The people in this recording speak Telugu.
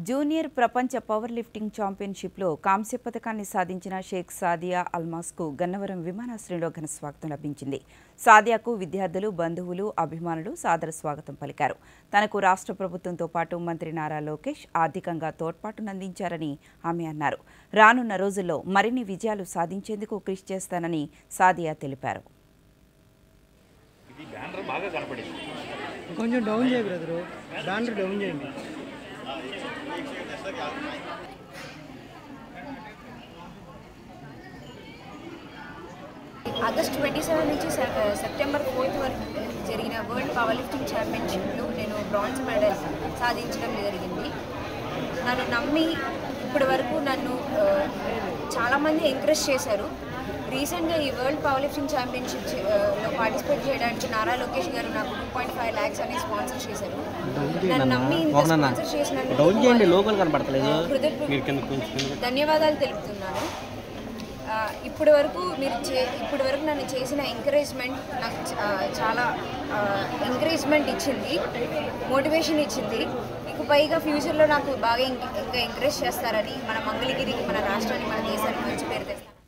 జూనియర్ ప్రపంచ పవర్ లిఫ్టింగ్ ఛాంపియన్షిప్లో కాంస్య పథకాన్ని సాధించిన షేక్ సాదియా అల్మాస్కు గన్నవరం విమానాశ్రయంలో ఘన స్వాగతం లభించింది. సాదియాకు విద్యార్థులు, బంధువులు, అభిమానులు సాదర స్వాగతం పలికారు. తనకు రాష్ట్ర ప్రభుత్వంతో పాటు మంత్రి నారా లోకేష్ ఆర్థికంగా తోడ్పాటునందించారని ఆమె అన్నారు. రానున్న రోజుల్లో మరిన్ని విజయాలు సాధించేందుకు కృషి చేస్తానని సాదియా తెలిపారు. కొంచెం డౌన్ చేయ బ్రదరు, బ్యానర్ డౌన్ చేయండి. ఆగస్ట్ 27 నుంచి సెప్టెంబర్ 4 వరకు జరిగిన వరల్డ్ పవర్ లిఫ్టింగ్ ఛాంపియన్షిప్లో నేను బ్రాంజ్ మెడల్ సాధించడం జరిగింది. నన్ను నమ్మి ఇప్పటి వరకు నన్ను చాలామంది ఎంకరేజ్ చేశారు. రీసెంట్గా ఈ వరల్డ్ పవర్ లిఫ్టింగ్ ఛాంపియన్షిప్లో పార్టిసిపేట్ చేయడానికి నారా లోకేష్ గారు నాకు 2.5 lakhs అనేది స్పాన్సర్ చేశారు. నన్ను నమ్మి ఇంత స్పాన్సర్ చేసినందుకు ధన్యవాదాలు తెలుపుతున్నాను. ఇప్పటి వరకు నన్ను చేసిన ఎంకరేజ్మెంట్ నాకు చాలా ఎంకరేజ్మెంట్ ఇచ్చింది, మోటివేషన్ ఇచ్చింది. ఇక పైగా ఫ్యూచర్లో నాకు బాగా ఇంకా ఎంకరేజ్ చేస్తారని, మన మంగళగిరికి, మన రాష్ట్రానికి, మన దేశానికి మంచి పేరు తెస్తారు.